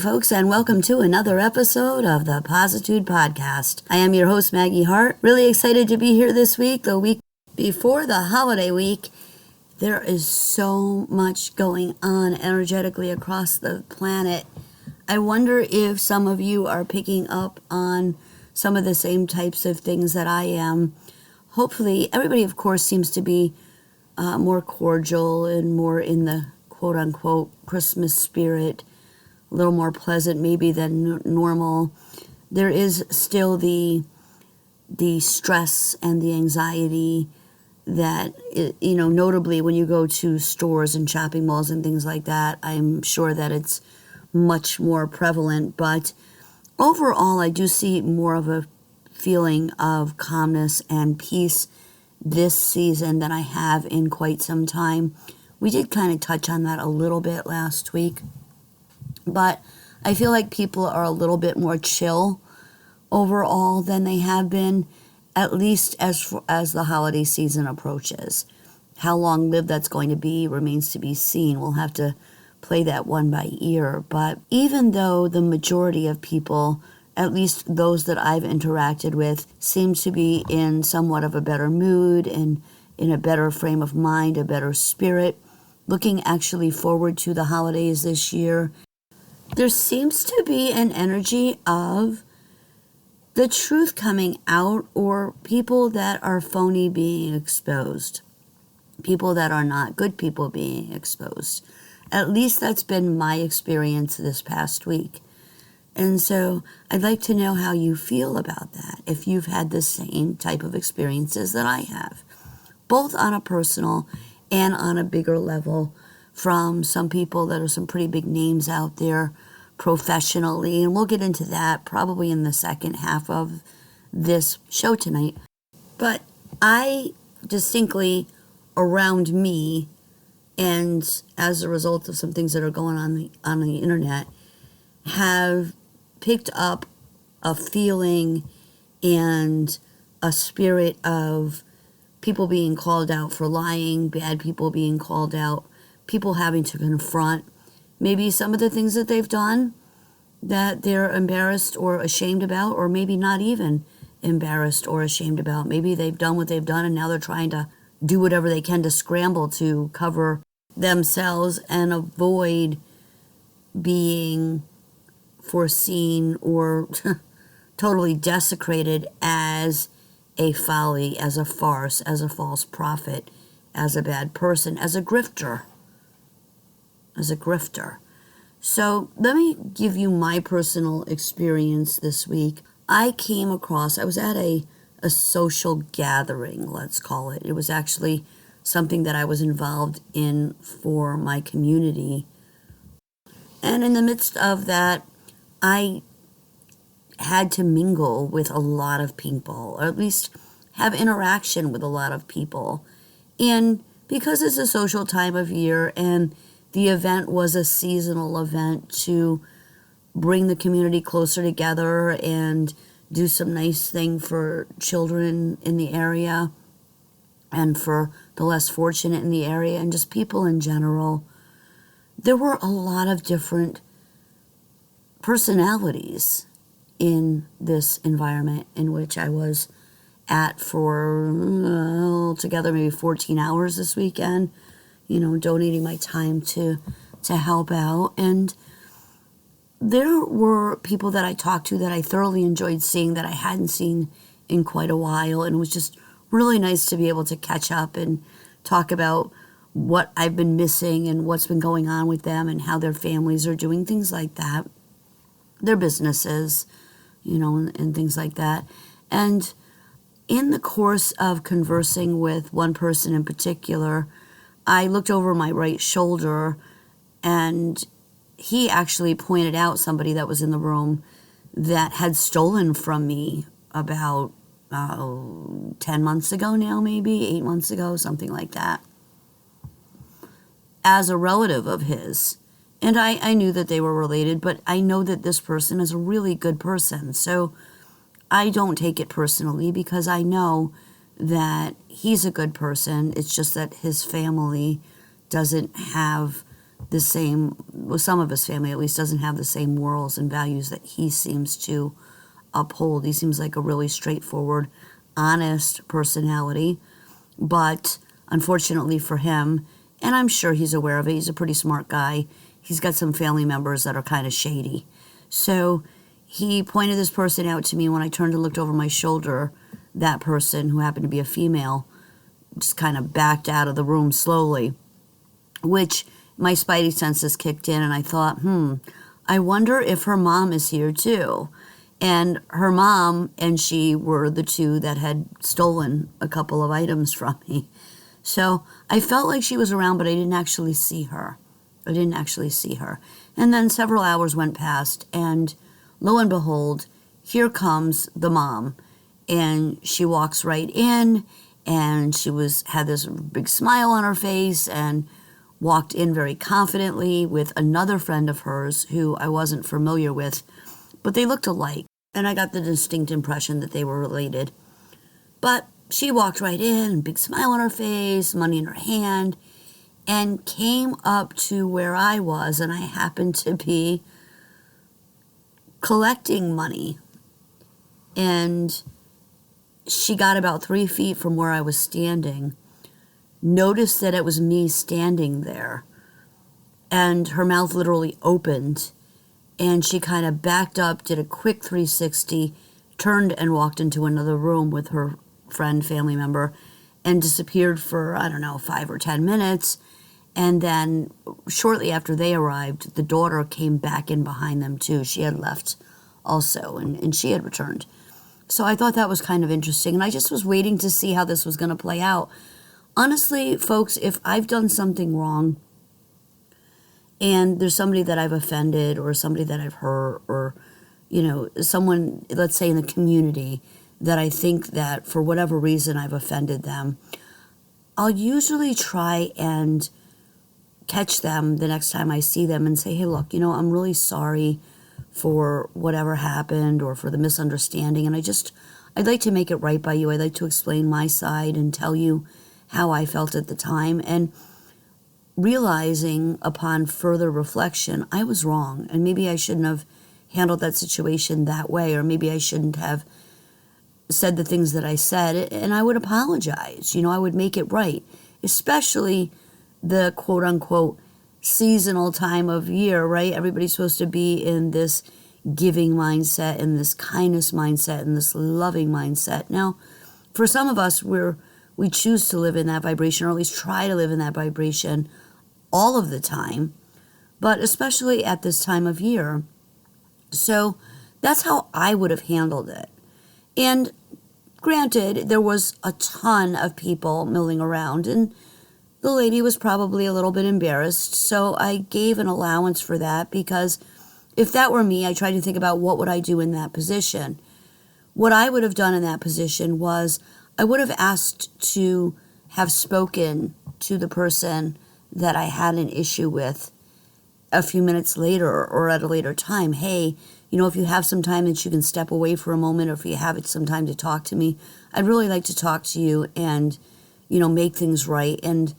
folks, and welcome to another episode of the Positude podcast. I am your host, Maggie Hart. Really excited to be here this week, the week before the holiday week. There is so much going on energetically across the planet. I wonder if some of you are picking up on some of the same types of things that I am. Hopefully, everybody, of course, seems to be more cordial and more in the quote-unquote Christmas spirit, a little more pleasant maybe than normal. There is still the stress and the anxiety that, notably when you go to stores and shopping malls and things like that, I'm sure that it's much more prevalent. But overall, I do see more of a feeling of calmness and peace this season than I have in quite some time. We did kind of touch on that a little bit last week, but I feel like people are a little bit more chill overall than they have been, at least as the holiday season approaches. How long-lived that's going to be remains to be seen. We'll have to play that one by ear. But even though the majority of people, at least those that I've interacted with, seem to be in somewhat of a better mood and in a better frame of mind, a better spirit, looking actually forward to the holidays this year, there seems to be an energy of the truth coming out, or people that are phony being exposed, people that are not good people being exposed. At least that's been my experience this past week. And so I'd like to know how you feel about that, if you've had the same type of experiences that I have, both on a personal and on a bigger level, from some people that are some pretty big names out there professionally. And we'll get into that probably in the second half of this show tonight. But I distinctly, around me, and as a result of some things that are going on the internet, have picked up a feeling and a spirit of people being called out for lying, bad people being called out, people having to confront maybe some of the things that they've done that they're embarrassed or ashamed about, or maybe not even embarrassed or ashamed about. Maybe they've done what they've done and now they're trying to do whatever they can to scramble to cover themselves and avoid being foreseen or totally desecrated as a folly, as a farce, as a false prophet, as a bad person, as a grifter. So let me give you my personal experience this week. I was at a social gathering, let's call it. It was actually something that I was involved in for my community. And in the midst of that, I had to mingle with a lot of people, or at least have interaction with a lot of people. And because it's a social time of year and the event was a seasonal event to bring the community closer together and do some nice thing for children in the area and for the less fortunate in the area and just people in general, there were a lot of different personalities in this environment in which I was at for altogether maybe 14 hours this weekend, donating my time to help out. And there were people that I talked to that I thoroughly enjoyed seeing that I hadn't seen in quite a while, and it was just really nice to be able to catch up and talk about what I've been missing and what's been going on with them and how their families are doing, things like that, their businesses, and things like that. And in the course of conversing with one person in particular, I looked over my right shoulder, and he actually pointed out somebody that was in the room that had stolen from me about 10 months ago now, maybe 8 months ago, something like that, as a relative of his. And I knew that they were related, but I know that this person is a really good person. So I don't take it personally because I know that he's a good person. It's just that his family doesn't have the same, well, some of his family at least doesn't have the same morals and values that he seems to uphold. He seems like a really straightforward, honest personality, but unfortunately for him, and I'm sure he's aware of it, he's a pretty smart guy, he's got some family members that are kind of shady. So he pointed this person out to me. When I turned and looked over my shoulder, that person, who happened to be a female, just kind of backed out of the room slowly, which my spidey senses kicked in, and I thought, I wonder if her mom is here too. And her mom and she were the two that had stolen a couple of items from me. So I felt like she was around, but I didn't actually see her. And then several hours went past, and lo and behold, here comes the mom. And she walks right in, and she had this big smile on her face, and walked in very confidently with another friend of hers who I wasn't familiar with, but they looked alike, and I got the distinct impression that they were related. But she walked right in, big smile on her face, money in her hand, and came up to where I was, and I happened to be collecting money. And she got about 3 feet from where I was standing, noticed that it was me standing there, and her mouth literally opened, and she kind of backed up, did a quick 360, turned and walked into another room with her family member, and disappeared for, 5 or 10 minutes. And then shortly after they arrived, the daughter came back in behind them too. She had left also, and she had returned. So I thought that was kind of interesting, and I just was waiting to see how this was going to play out. Honestly, folks, if I've done something wrong and there's somebody that I've offended or somebody that I've hurt or, someone, let's say in the community, that I think that for whatever reason I've offended them, I'll usually try and catch them the next time I see them and say, hey, look, I'm really sorry for whatever happened or for the misunderstanding, and I'd like to make it right by you. I'd like to explain my side and tell you how I felt at the time, and realizing upon further reflection, I was wrong, and maybe I shouldn't have handled that situation that way, or maybe I shouldn't have said the things that I said, and I would apologize. I would make it right, especially the quote-unquote seasonal time of year, right? Everybody's supposed to be in this giving mindset and this kindness mindset and this loving mindset. Now, for some of us, we choose to live in that vibration, or at least try to live in that vibration all of the time, but especially at this time of year. So that's how I would have handled it. And granted, there was a ton of people milling around, and the lady was probably a little bit embarrassed, so I gave an allowance for that, because if that were me, I tried to think about what would I do in that position. What I would have done in that position was I would have asked to have spoken to the person that I had an issue with a few minutes later or at a later time. Hey, if you have some time that you can step away for a moment, or if you have some time to talk to me, I'd really like to talk to you and, make things right. And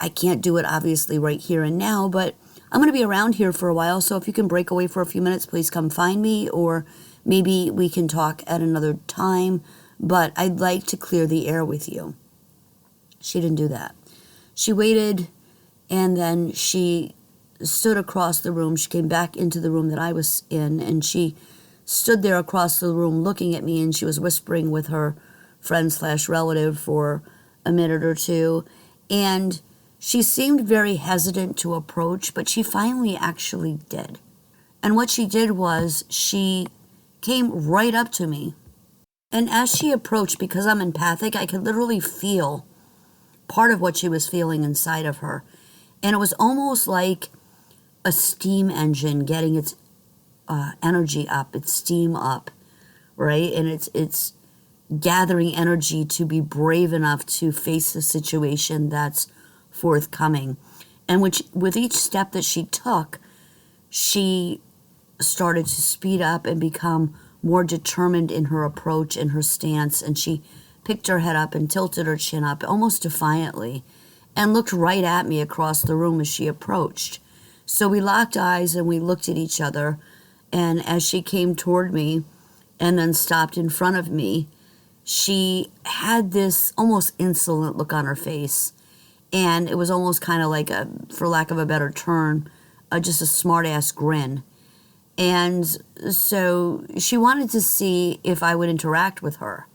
I can't do it obviously right here and now, but I'm going to be around here for a while. So if you can break away for a few minutes, please come find me, or maybe we can talk at another time. But I'd like to clear the air with you. She didn't do that. She waited, and then she stood across the room. She came back into the room that I was in, and she stood there across the room looking at me, and she was whispering with her friend/relative for a minute or two. And she seemed very hesitant to approach, but she finally actually did. And what she did was she came right up to me. And as she approached, because I'm empathic, I could literally feel part of what she was feeling inside of her. And it was almost like a steam engine getting its energy up, its steam up, right? And it's gathering energy to be brave enough to face the situation that's forthcoming. And with each step that she took, she started to speed up and become more determined in her approach and her stance, and she picked her head up and tilted her chin up almost defiantly and looked right at me across the room as she approached. So we locked eyes and we looked at each other. And as she came toward me and then stopped in front of me, she had this almost insolent look on her face. And it was almost kind of like for lack of a better term, just a smart-ass grin. And so she wanted to see if I would interact with her.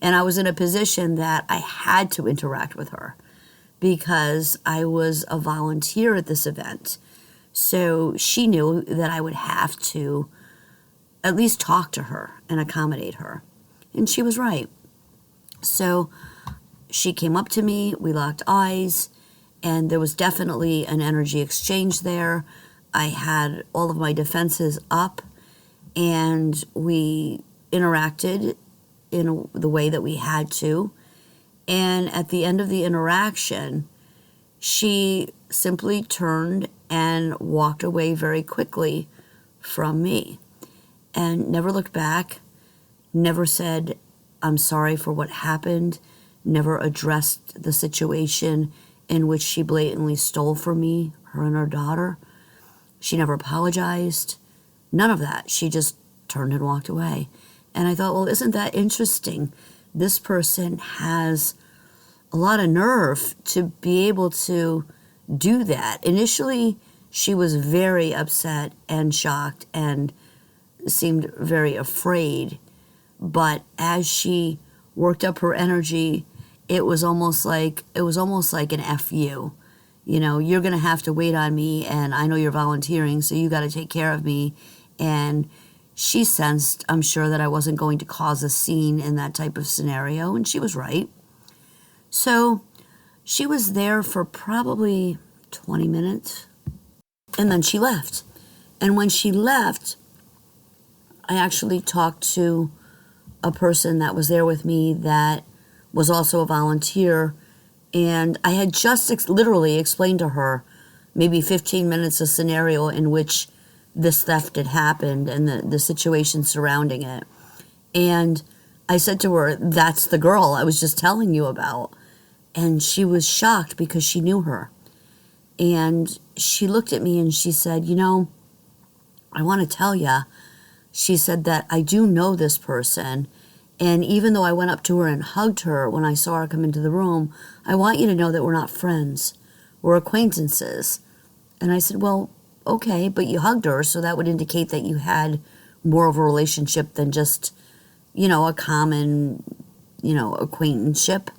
And I was in a position that I had to interact with her because I was a volunteer at this event. So she knew that I would have to at least talk to her and accommodate her. And she was right. So she came up to me, we locked eyes, and there was definitely an energy exchange there. I had all of my defenses up, and we interacted in the way that we had to. And at the end of the interaction, she simply turned and walked away very quickly from me and never looked back, never said, "I'm sorry for what happened," never addressed the situation in which she blatantly stole from me, her and her daughter. She never apologized. None of that. She just turned and walked away. And I thought, well, isn't that interesting? This person has a lot of nerve to be able to do that. Initially, she was very upset and shocked and seemed very afraid. But as she worked up her energy, it was almost like an F you. You know, you're going to have to wait on me, and I know you're volunteering, so you got to take care of me. And she sensed, I'm sure, that I wasn't going to cause a scene in that type of scenario, and she was right. So she was there for probably 20 minutes, and then she left. And when she left, I actually talked to a person that was there with me that was also a volunteer, and I had just literally explained to her maybe 15 minutes a scenario in which this theft had happened and the situation surrounding it. And I said to her, "That's the girl I was just telling you about." And she was shocked because she knew her. And she looked at me and she said, "You know, I want to tell you," she said, "that I do know this person. And even though I went up to her and hugged her when I saw her come into the room, I want you to know that we're not friends. We're acquaintances." And I said, "Well, okay, but you hugged her, so that would indicate that you had more of a relationship than just, a common, acquaintanceship.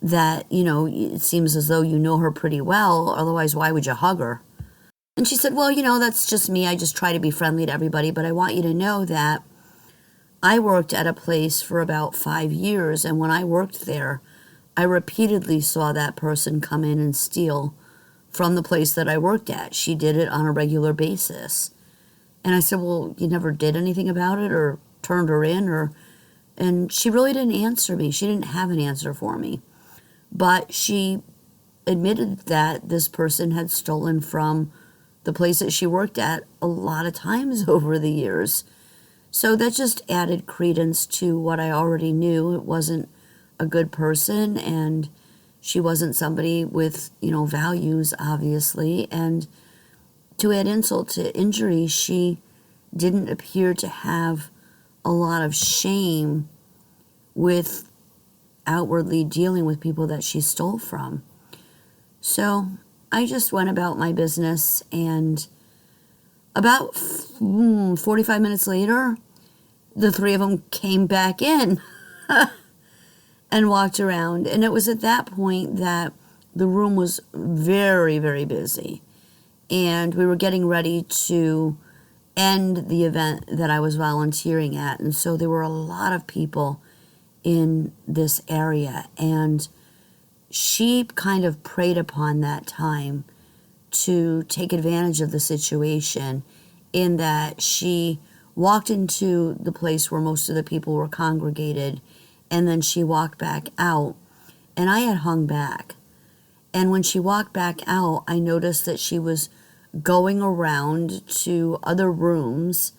That, it seems as though you know her pretty well. Otherwise, why would you hug her?" And she said, "Well, that's just me. I just try to be friendly to everybody. But I want you to know that I worked at a place for about 5 years, and when I worked there, I repeatedly saw that person come in and steal from the place that I worked at. She did it on a regular basis." And I said, "Well, you never did anything about it or turned her in?" And she really didn't answer me. She didn't have an answer for me. But she admitted that this person had stolen from the place that she worked at a lot of times over the years. So that just added credence to what I already knew. It wasn't a good person, and she wasn't somebody with, values, obviously. And to add insult to injury, she didn't appear to have a lot of shame with outwardly dealing with people that she stole from. So I just went about my business, and about 45 minutes later, the three of them came back in and walked around. And it was at that point that the room was very, very busy. And we were getting ready to end the event that I was volunteering at. And so there were a lot of people in this area. And she kind of preyed upon that time to take advantage of the situation, in that she walked into the place where most of the people were congregated, and then she walked back out, and I had hung back. And when she walked back out, I noticed that she was going around to other rooms,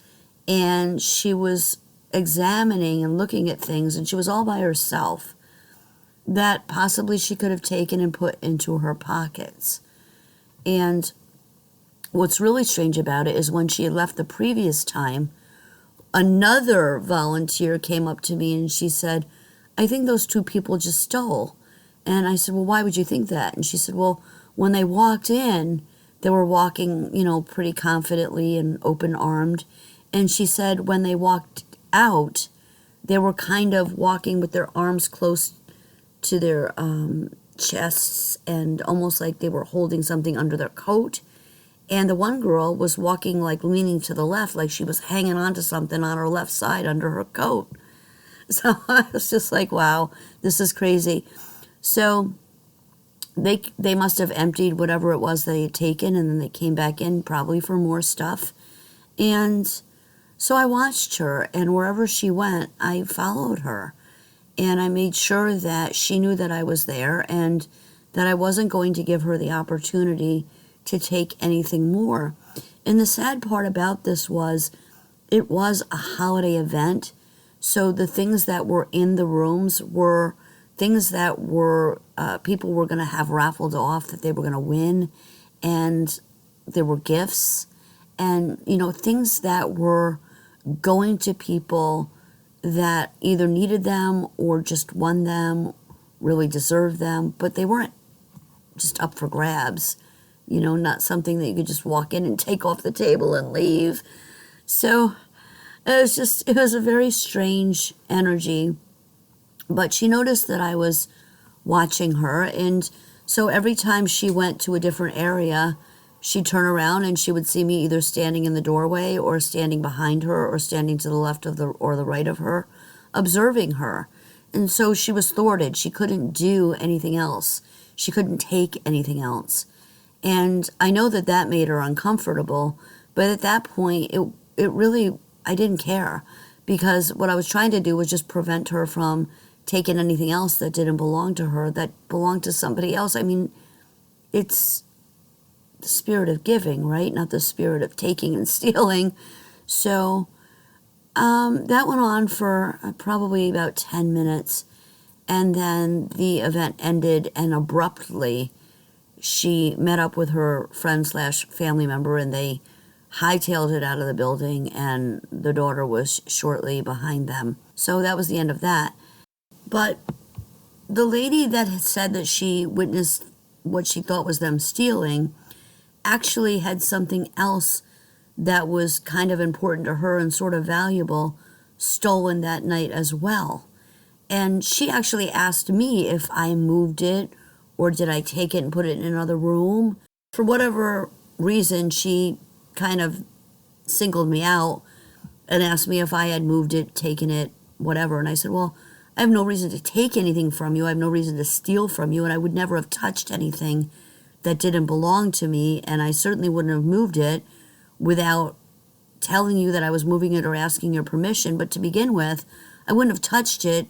and she was examining and looking at things, and she was all by herself, that possibly she could have taken and put into her pockets. And what's really strange about it is when she had left the previous time, another volunteer came up to me and she said, I think those two people just stole. And I said, well, why would you think that? And she said, well, when they walked in, they were walking, pretty confidently and open-armed. And she said when they walked out, they were kind of walking with their arms close to their chests and almost like they were holding something under their coat. And the one girl was walking like leaning to the left, like she was hanging on to something on her left side under her coat. So I was just like, wow, this is crazy. So they must have emptied whatever it was they had taken, and then they came back in probably for more stuff. And so I watched her, and wherever she went, I followed her. And I made sure that she knew that I was there and that I wasn't going to give her the opportunity to take anything more. And the sad part about this was it was a holiday event, so the things that were in the rooms were things that were people were going to have raffled off that they were going to win, and there were gifts and things that were going to people that either needed them or just won them, really deserved them, but they weren't just up for grabs, not something that you could just walk in and take off the table and leave. So it was a very strange energy. But she noticed that I was watching her, and so every time she went to a different area, she'd turn around and she would see me either standing in the doorway or standing behind her or standing to the left of or the right of her, observing her. And so she was thwarted. She couldn't do anything else. She couldn't take anything else. And I know that made her uncomfortable, but at that point, it really, I didn't care, because what I was trying to do was just prevent her from taking anything else that didn't belong to her, that belonged to somebody else. I mean, it's the spirit of giving, right? Not the spirit of taking and stealing. So that went on for probably about 10 minutes. And then the event ended, and abruptly she met up with her friend/family member, and they hightailed it out of the building, and the daughter was shortly behind them. So that was the end of that. But the lady that had said that she witnessed what she thought was them stealing actually had something else that was kind of important to her and sort of valuable stolen that night as well. And she actually asked me if I moved it or did I take it and put it in another room. For whatever reason, she kind of singled me out and asked me if I had moved it, taken it, whatever. And I said, well, I have no reason to take anything from you. I have no reason to steal from you, and I would never have touched anything that didn't belong to me, and I certainly wouldn't have moved it without telling you that I was moving it or asking your permission. But to begin with, I wouldn't have touched it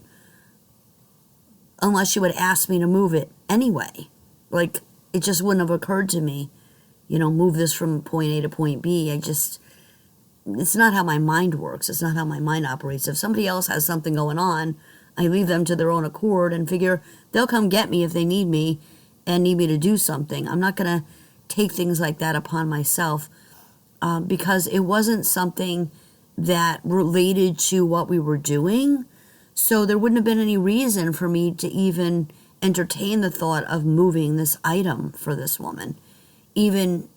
unless you had asked me to move it anyway. Like, it just wouldn't have occurred to me, move this from point A to point B. It's not how my mind works. It's not how my mind operates. If somebody else has something going on, I leave them to their own accord and figure they'll come get me if they need me and need me to do something. I'm not going to take things like that upon myself because it wasn't something that related to what we were doing. So there wouldn't have been any reason for me to even entertain the thought of moving this item for this woman, even,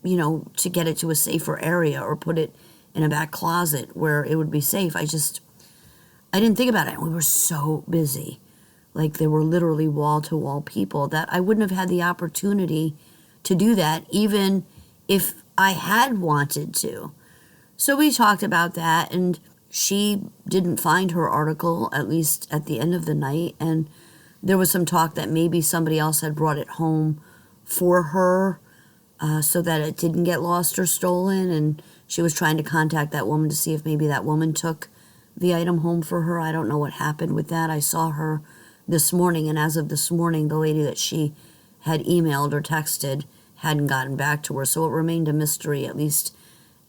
to get it to a safer area or put it in a back closet where it would be safe. I didn't think about it. We were so busy. Like, there were literally wall-to-wall people that I wouldn't have had the opportunity to do that, even if I had wanted to. So we talked about that, and she didn't find her article, at least at the end of the night, and there was some talk that maybe somebody else had brought it home for her so that it didn't get lost or stolen, and she was trying to contact that woman to see if maybe that woman took the item home for her. I don't know what happened with that. I saw her this morning, and as of this morning, the lady that she had emailed or texted hadn't gotten back to her, so it remained a mystery, at least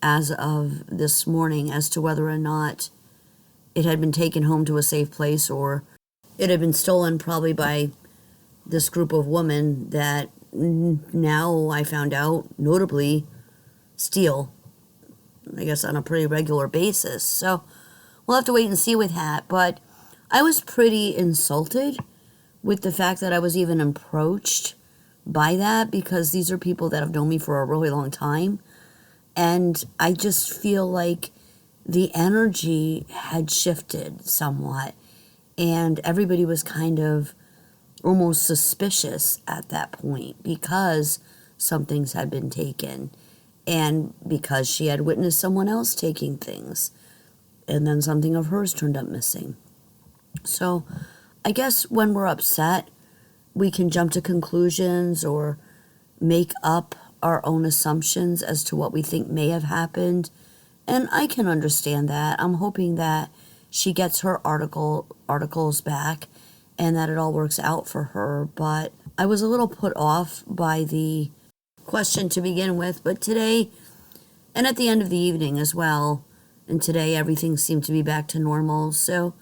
as of this morning, as to whether or not it had been taken home to a safe place or it had been stolen probably by this group of women that now I found out, notably, steal, I guess, on a pretty regular basis. So we'll have to wait and see with that. But I was pretty insulted with the fact that I was even approached by that, because these are people that have known me for a really long time. And I just feel like the energy had shifted somewhat. And everybody was kind of almost suspicious at that point because some things had been taken. And because she had witnessed someone else taking things. And then something of hers turned up missing. So I guess when we're upset, we can jump to conclusions or make up our own assumptions as to what we think may have happened. And I can understand that. I'm hoping that she gets her articles back and that it all works out for her. But I was a little put off by the question to begin with. But today, and at the end of the evening as well, and today everything seemed to be back to normal. So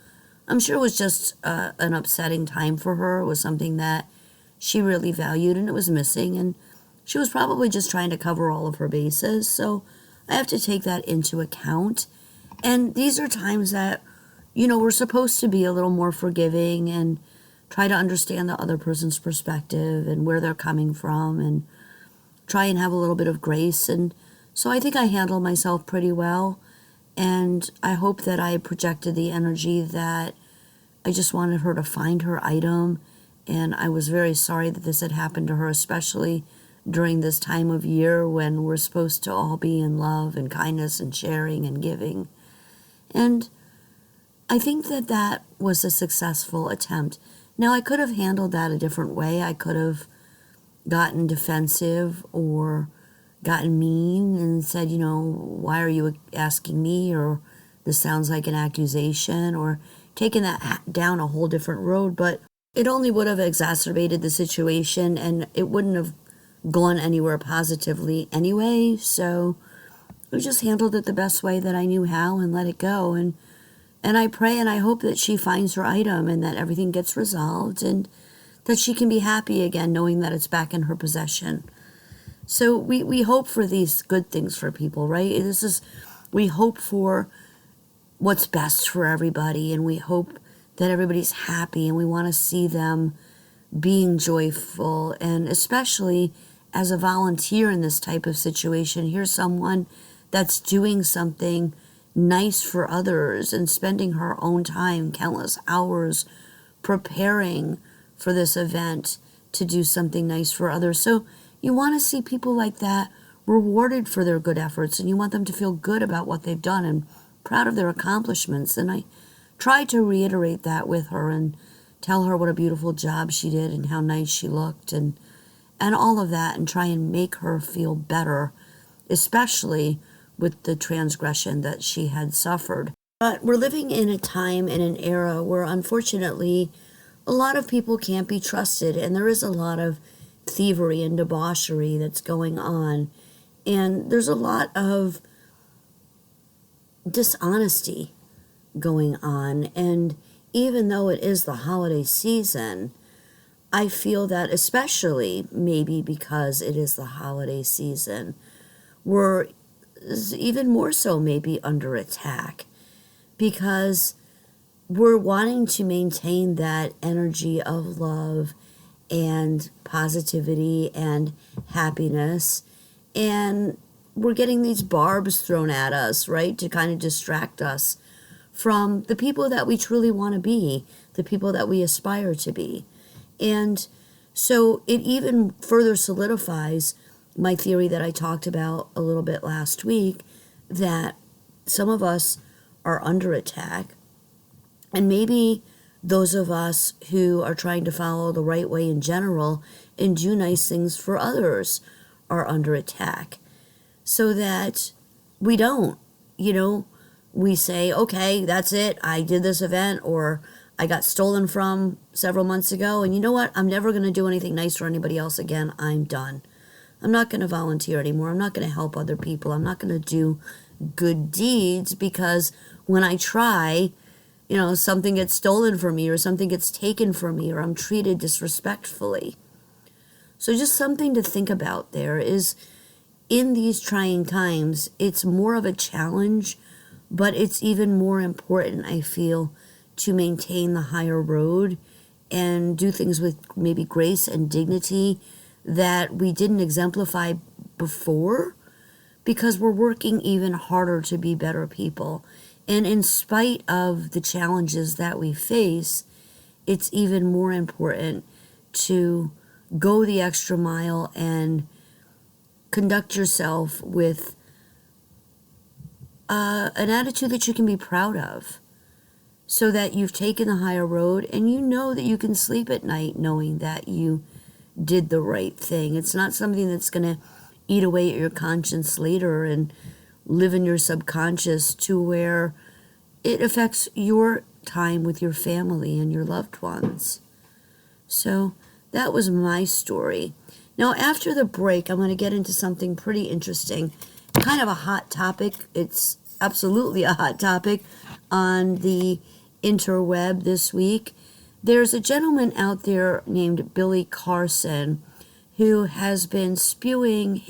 I'm sure it was just an upsetting time for her. It was something that she really valued and it was missing. And she was probably just trying to cover all of her bases. So I have to take that into account. And these are times that, we're supposed to be a little more forgiving and try to understand the other person's perspective and where they're coming from and try and have a little bit of grace. And so I think I handled myself pretty well. And I hope that I projected the energy that I just wanted her to find her item. And I was very sorry that this had happened to her, especially during this time of year when we're supposed to all be in love and kindness and sharing and giving. And I think that that was a successful attempt. Now, I could have handled that a different way. I could have gotten defensive or gotten mean and said, why are you asking me? Or this sounds like an accusation, or taken that down a whole different road. But it only would have exacerbated the situation and it wouldn't have gone anywhere positively anyway. So I just handled it the best way that I knew how and let it go. And I pray and I hope that she finds her item and that everything gets resolved and that she can be happy again knowing that it's back in her possession. So we hope for these good things for people, right? We hope for what's best for everybody, and we hope that everybody's happy, and we want to see them being joyful. And especially as a volunteer in this type of situation, here's someone that's doing something nice for others and spending her own time, countless hours, preparing for this event to do something nice for others. So you want to see people like that rewarded for their good efforts, and you want them to feel good about what they've done and proud of their accomplishments. And I tried to reiterate that with her and tell her what a beautiful job she did and how nice she looked and all of that, and try and make her feel better, especially with the transgression that she had suffered. But we're living in a time, in an era where unfortunately a lot of people can't be trusted, and there is a lot of thievery and debauchery that's going on, and there's a lot of dishonesty going on. And even though it is the holiday season, I feel that, especially maybe because it is the holiday season, we're even more so maybe under attack, because we're wanting to maintain that energy of love and positivity and happiness, and we're getting these barbs thrown at us, right, to kind of distract us from the people that we truly want to be, the people that we aspire to be. And so it even further solidifies my theory that I talked about a little bit last week, that some of us are under attack, and maybe those of us who are trying to follow the right way in general and do nice things for others are under attack, so that we don't, we say, okay, that's it, I did this event, or I got stolen from several months ago, and you know what, I'm never going to do anything nice for anybody else again, I'm done. I'm not going to volunteer anymore. I'm not going to help other people. I'm not going to do good deeds, because when I try, something gets stolen from me, or something gets taken from me, or I'm treated disrespectfully. So just something to think about there is, in these trying times, it's more of a challenge, but it's even more important, I feel, to maintain the higher road and do things with maybe grace and dignity that we didn't exemplify before, because we're working even harder to be better people. And in spite of the challenges that we face, it's even more important to go the extra mile and conduct yourself with an attitude that you can be proud of, so that you've taken the higher road and you know that you can sleep at night knowing that you did the right thing. It's not something that's going to eat away at your conscience later and live in your subconscious to where it affects your time with your family and your loved ones. So that was my story. Now, after the break, I'm going to get into something pretty interesting, kind of a hot topic. It's absolutely a hot topic on the interweb this week. There's a gentleman out there named Billy Carson who has been spewing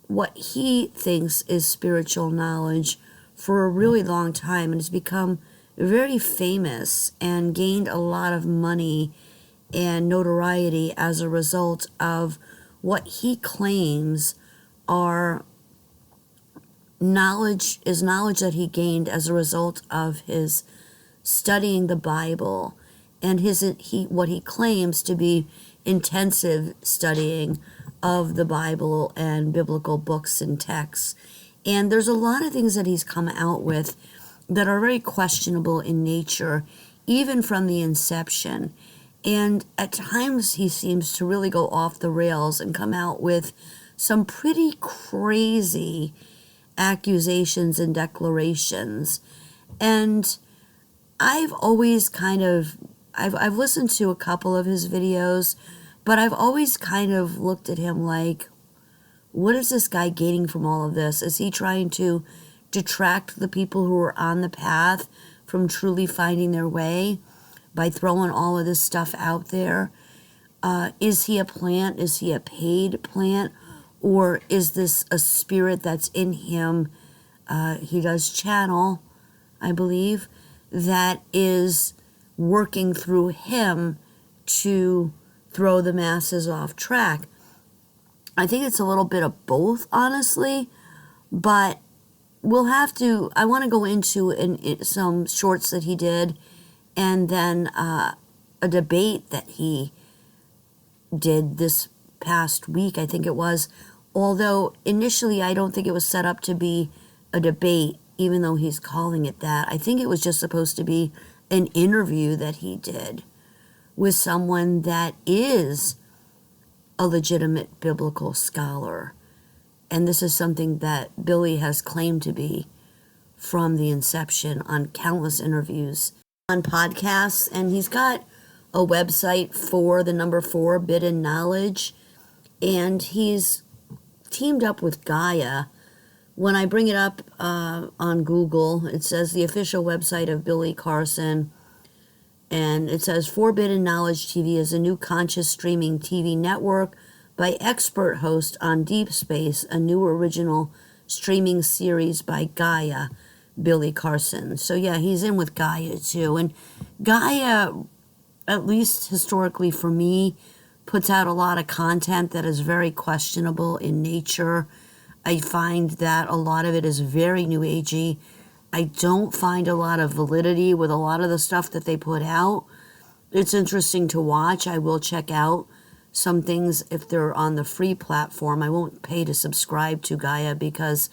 what he thinks is spiritual knowledge for a really long time, and has become very famous and gained a lot of money and notoriety as a result of what he claims are knowledge that he gained as a result of his studying the Bible and what he claims to be intensive studying of the Bible and biblical books and texts. And there's a lot of things that he's come out with that are very questionable in nature, even from the inception. And at times he seems to really go off the rails and come out with some pretty crazy accusations and declarations. And I've always I've listened to a couple of his videos, but I've always kind of looked at him like, what is this guy gaining from all of this? Is he trying to detract the people who are on the path from truly finding their way by throwing all of this stuff out there? Is he a plant? Is he a paid plant? Or is this a spirit that's in him? He does channel, I believe, that is working through him to throw the masses off track. I think it's a little bit of both, honestly, but I want to go into some shorts that he did, and then a debate that he did this past week, I think it was, although initially I don't think it was set up to be a debate, even though he's calling it that. I think it was just supposed to be an interview that he did with someone that is a legitimate biblical scholar. And this is something that Billy has claimed to be from the inception on countless interviews, on podcasts, and he's got a website for the number 4, Bidden Knowledge, and he's teamed up with Gaia. When I bring it up on Google, it says the official website of Billy Carson, and it says Forbidden Knowledge TV is a new conscious streaming TV network by expert host on Deep Space, a new original streaming series by Gaia, Billy Carson. So yeah, he's in with Gaia too. And Gaia, at least historically for me, puts out a lot of content that is very questionable in nature. I find that a lot of it is very new agey. I don't find a lot of validity with a lot of the stuff that they put out. It's interesting to watch. I will check out some things if they're on the free platform. I won't pay to subscribe to Gaia because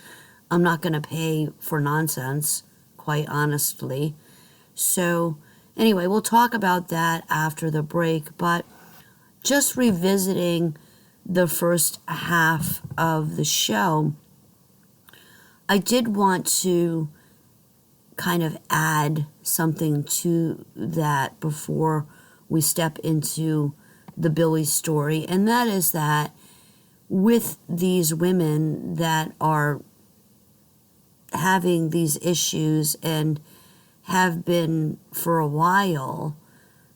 I'm not going to pay for nonsense, quite honestly. So anyway, we'll talk about that after the break. But just revisiting the first half of the show, I did want to kind of add something to that before we step into the Billy story, and that is that with these women that are having these issues and have been for a while,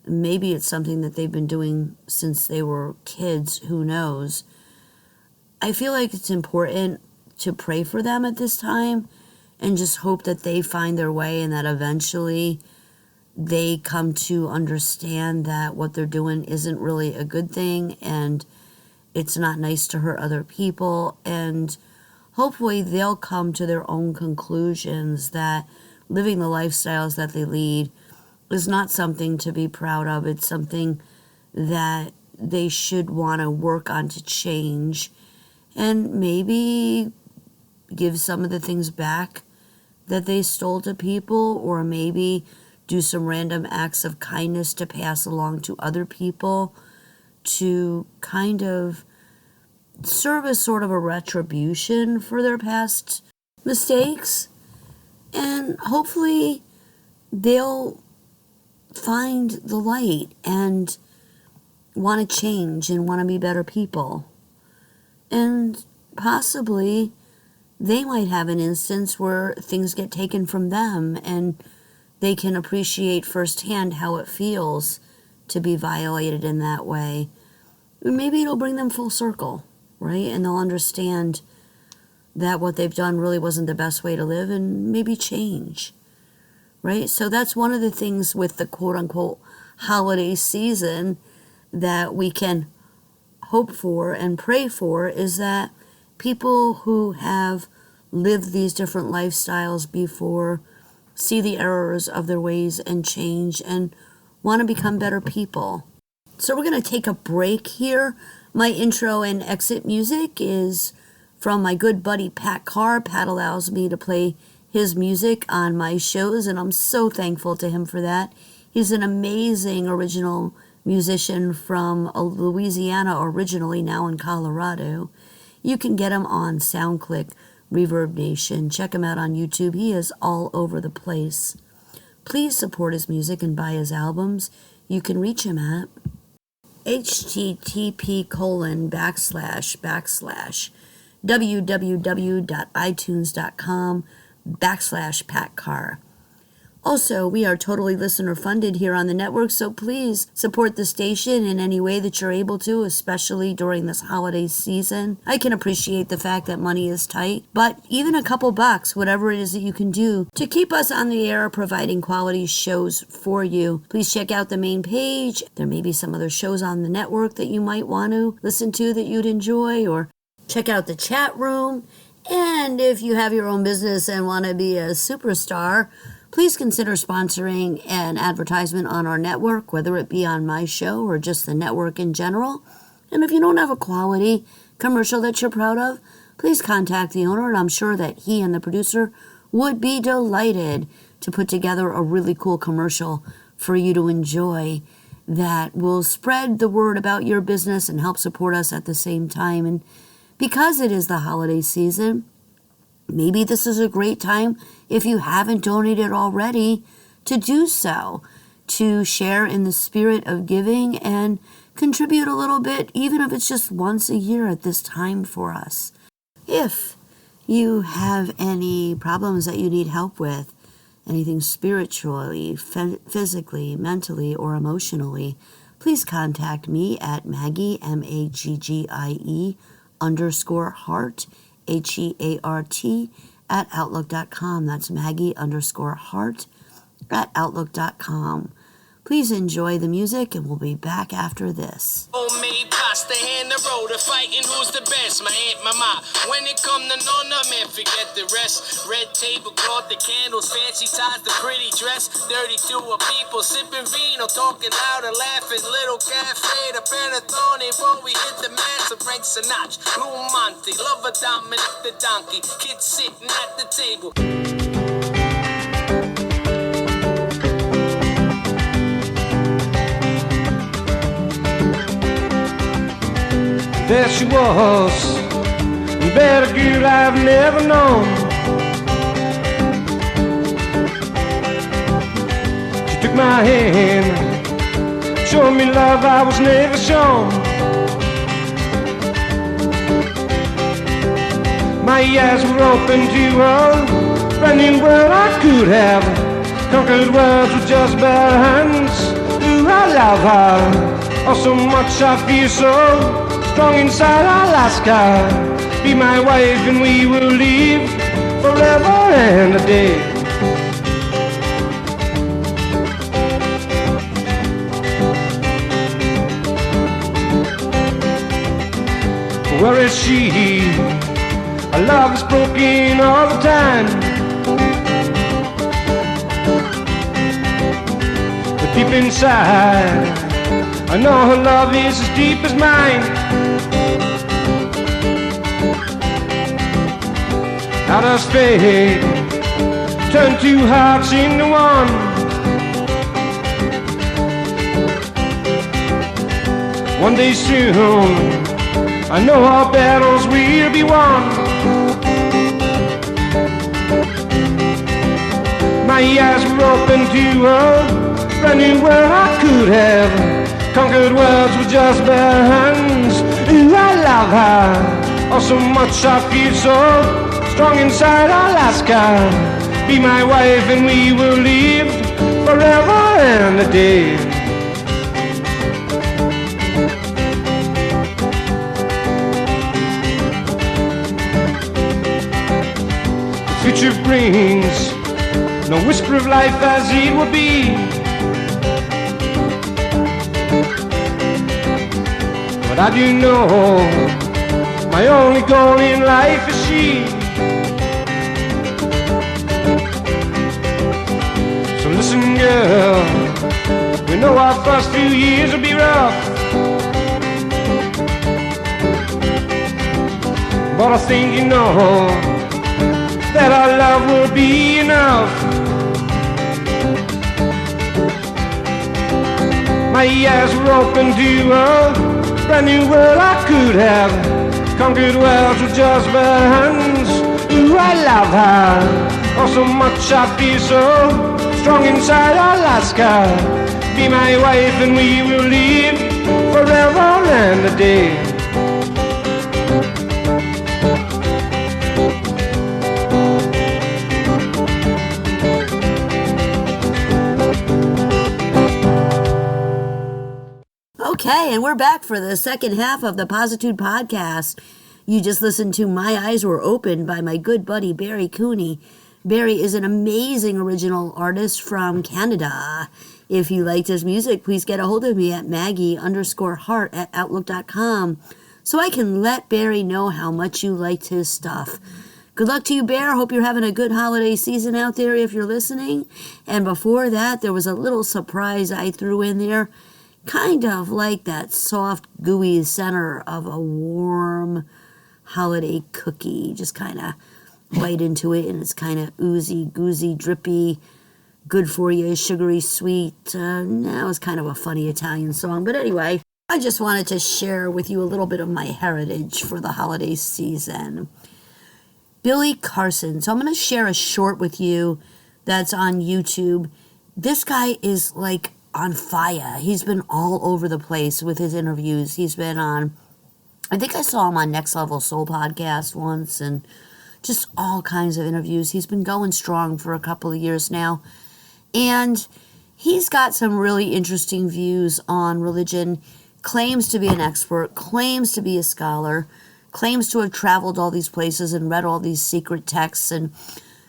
maybe it's something that they've been doing since they were kids, who knows, I feel like it's important to pray for them at this time and just hope that they find their way and that eventually they come to understand that what they're doing isn't really a good thing and it's not nice to hurt other people, and hopefully they'll come to their own conclusions that living the lifestyles that they lead is not something to be proud of. It's something that they should want to work on to change and maybe give some of the things back that they stole to people, or maybe do some random acts of kindness to pass along to other people to kind of serve as sort of a retribution for their past mistakes. And hopefully they'll find the light and want to change and want to be better people. And possibly they might have an instance where things get taken from them and they can appreciate firsthand how it feels to be violated in that way. Maybe it'll bring them full circle, right? And they'll understand that what they've done really wasn't the best way to live and maybe change, right? So that's one of the things with the quote-unquote holiday season that we can hope for and pray for, is that people who have lived these different lifestyles before see the errors of their ways and change and want to become better people. So we're going to take a break here. My intro and exit music is from my good buddy Pat Carr. Pat allows me to play his music on my shows, and I'm so thankful to him for that. He's an amazing original musician from Louisiana originally, now in Colorado. You can get him on SoundClick, Reverb Nation. Check him out on YouTube. He is all over the place. Please support his music and buy his albums. You can reach him at http://www.itunes.com/Pat Carr. Also, we are totally listener funded here on the network, so please support the station in any way that you're able to, especially during this holiday season. I can appreciate the fact that money is tight, but even a couple bucks, whatever it is that you can do to keep us on the air providing quality shows for you. Please check out the main page. There may be some other shows on the network that you might want to listen to that you'd enjoy, or check out the chat room. And if you have your own business and want to be a superstar, please consider sponsoring an advertisement on our network, whether it be on my show or just the network in general. And if you don't have a quality commercial that you're proud of, please contact the owner, and I'm sure that he and the producer would be delighted to put together a really cool commercial for you to enjoy that will spread the word about your business and help support us at the same time. And because it is the holiday season, maybe this is a great time, if you haven't donated already, to do so, to share in the spirit of giving and contribute a little bit, even if it's just once a year at this time for us. If you have any problems that you need help with, anything spiritually, physically, mentally, or emotionally, please contact me at Maggie, MAGGIE _heart, HEART, at Outlook.com. That's Maggie _heart at Outlook.com. Please enjoy the music, and we'll be back after this. Homemade pasta, hand the road, a fighting who's the best. My aunt, my ma. When it come to nonna, man, forget the rest. Red tablecloth, the candles, fancy ties, the pretty dress. 32 of people sipping vino, talking loud and laughing. Little cafe, the Panettone, before we hit the master. Frank Sinatra, Blue Monte, Lover Dominic the donkey. Kids sitting at the table. There she was, a better girl I've never known. She took my hand, showed me love I was never shown. My eyes were open to a brand new world I could have conquered worlds with just bare hands. Do I love her? Oh, so much I feel so strong inside Alaska. Be my wife and we will live forever and a day. Where is she? Our love is broken all the time. But deep inside, I know her love is as deep as mine. How does fate turn two hearts into one? One day soon, I know our battles will be won. My eyes were open to a brand new world I could have conquered worlds with just bare hands. Ooh, I love her, oh so much I feel so strong inside Alaska. Be my wife and we will live forever and a day. Future brings no whisper of life as it would be. But I do know my only goal in life is she. So listen girl, we know our first few years will be rough, but I think you know that our love will be enough. My eyes were open to a brand new world I could have conquered worlds with just bare hands. Ooh, I love her, oh so much I feel so strong inside Alaska. Be my wife and we will live forever and a day. Okay, and we're back for the second half of the Positude podcast. You just listened to My Eyes Were Open by my good buddy Barry Cooney. Barry is an amazing original artist from Canada. If you liked his music, please get a hold of me at Maggie_Hart@outlook.com so I can let Barry know how much you liked his stuff. Good luck to you, Bear. Hope you're having a good holiday season out there if you're listening. And before that, there was a little surprise I threw in there. Kind of like that soft, gooey center of a warm holiday cookie. Just kind of bite into it, and it's kind of oozy, goozy, drippy, good for you, sugary, sweet. That was kind of a funny Italian song. But anyway, I just wanted to share with you a little bit of my heritage for the holiday season. Billy Carson. So I'm going to share a short with you that's on YouTube. This guy is like on fire. He's been all over the place with his interviews. He's been on, I think I saw him on Next Level Soul podcast once, and just all kinds of interviews. He's been going strong for a couple of years now. And he's got some really interesting views on religion, claims to be an expert, claims to be a scholar, claims to have traveled all these places and read all these secret texts, and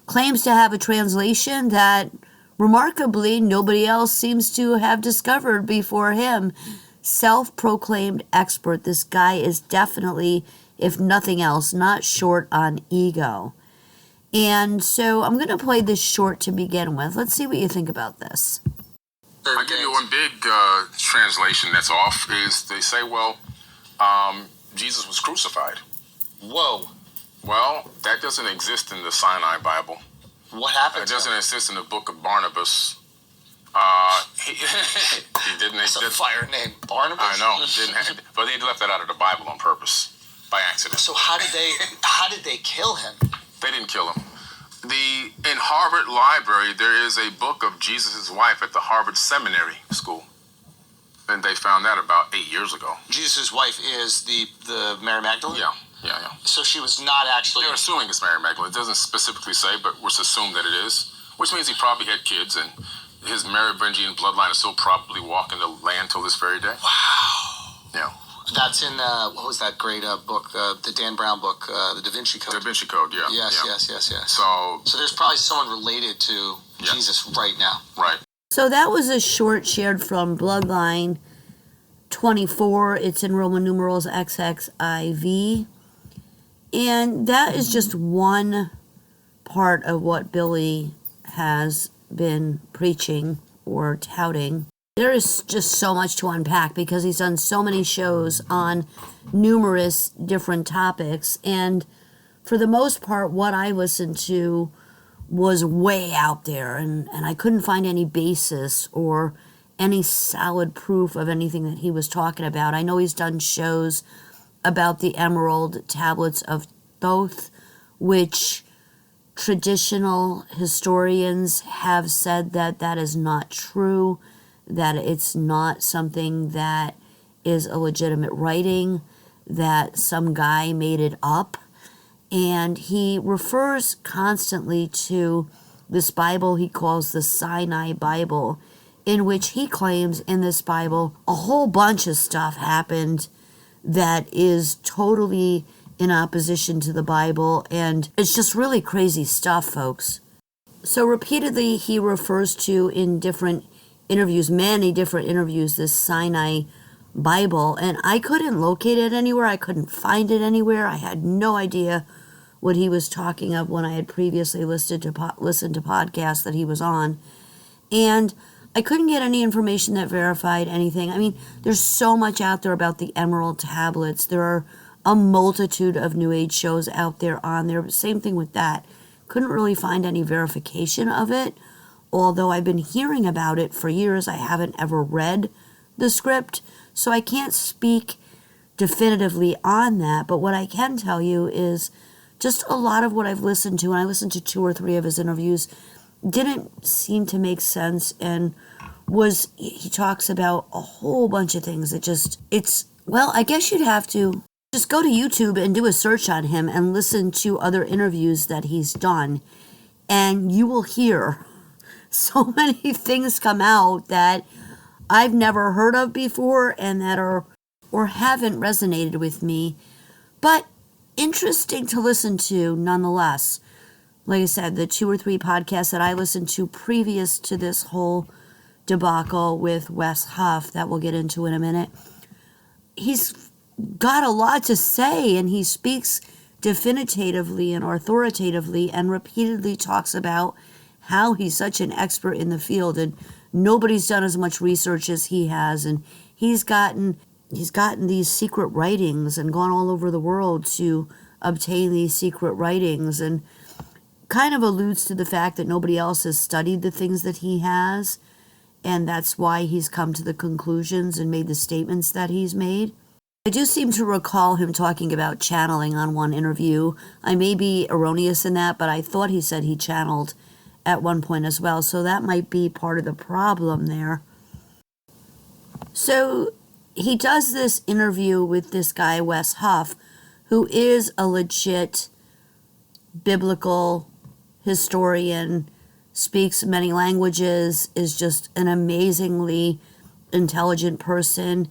claims to have a translation that remarkably nobody else seems to have discovered before him. Self-proclaimed expert. This guy is definitely, if nothing else, not short on ego. And so I'm going to play this short to begin with. Let's see what you think about this. I'll give you one big translation that's off, is they say, well, Jesus was crucified. Whoa. Well, that doesn't exist in the Sinai Bible. What happened? It doesn't exist in the book of Barnabas. He didn't. It's a fire name, Barnabas. I know, but they left that out of the Bible on purpose, by accident. So how did they kill him? They didn't kill him. In Harvard Library, there is a book of Jesus' wife at the Harvard Seminary School. And they found that about 8 years ago. Jesus' wife is the Mary Magdalene? Yeah. So she was not actually... They're assuming it's Mary Magdalene. It doesn't specifically say, but we're assumed that it is. Which means he probably had kids, and his Merovingian bloodline is still probably walking the land till this very day. Wow. Yeah. That's in, what was that great book, the Dan Brown book, the Da Vinci Code? Da Vinci Code, yeah. Yes. So there's probably someone related to Jesus right now. Right. So that was a short shared from Bloodline 24. It's in Roman numerals XXIV. And that is just one part of what Billy has been preaching or touting. There is just so much to unpack because he's done so many shows on numerous different topics. And for the most part, what I listened to was way out there. And I couldn't find any basis or any solid proof of anything that he was talking about. I know he's done shows about the Emerald Tablets of Thoth, which traditional historians have said that that is not true, that it's not something that is a legitimate writing, that some guy made it up. And he refers constantly to this Bible he calls the Sinai Bible, in which he claims in this Bible a whole bunch of stuff happened that is totally in opposition to the Bible, and it's just really crazy stuff, folks. So repeatedly he refers to in different interviews, many different interviews, this Sinai Bible, and I couldn't locate it anywhere. I couldn't find it anywhere. I had no idea what he was talking of when I had previously listened to podcasts that he was on, and I couldn't get any information that verified anything. I mean, there's so much out there about the Emerald Tablets. There are a multitude of New Age shows out there on there. Same thing with that. Couldn't really find any verification of it. Although I've been hearing about it for years, I haven't ever read the script. So I can't speak definitively on that. But what I can tell you is just a lot of what I've listened to, and I listened to 2 or 3 of his interviews, didn't seem to make sense, and he talks about a whole bunch of things that well, I guess you'd have to just go to YouTube and do a search on him and listen to other interviews that he's done, and you will hear so many things come out that I've never heard of before and that are or haven't resonated with me, but interesting to listen to nonetheless. Like I said, the 2 or 3 podcasts that I listened to previous to this whole debacle with Wes Huff that we'll get into in a minute, he's got a lot to say, and he speaks definitively and authoritatively and repeatedly talks about how he's such an expert in the field and nobody's done as much research as he has, and he's gotten these secret writings and gone all over the world to obtain these secret writings, and kind of alludes to the fact that nobody else has studied the things that he has, and that's why he's come to the conclusions and made the statements that he's made. I do seem to recall him talking about channeling on one interview. I may be erroneous in that, but I thought he said he channeled at one point as well, so that might be part of the problem there. So he does this interview with this guy, Wes Huff, who is a legit biblical historian, speaks many languages, is just an amazingly intelligent person.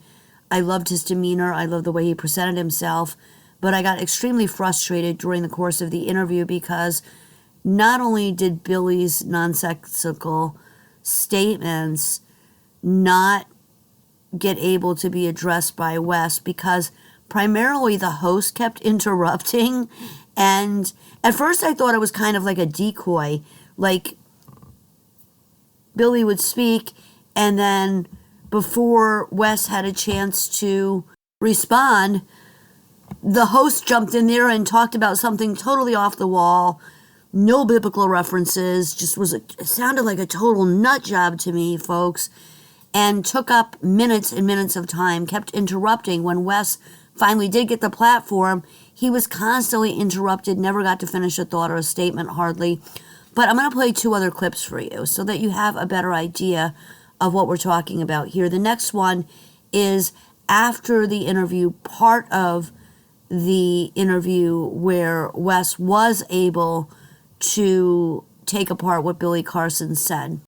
I loved his demeanor. I loved the way he presented himself. But I got extremely frustrated during the course of the interview because not only did Billy's nonsensical statements not get able to be addressed by Wes, because primarily the host kept interrupting, and at first I thought it was kind of like a decoy, like Billy would speak and then before Wes had a chance to respond, the host jumped in there and talked about something totally off the wall, no biblical references, it sounded like a total nut job to me, folks, and took up minutes and minutes of time, kept interrupting. When Wes finally did get the platform, he was constantly interrupted, never got to finish a thought or a statement hardly. But I'm going to play 2 other clips for you so that you have a better idea of what we're talking about here. The next one is after the interview, part of the interview where Wes was able to take apart what Billy Carson said.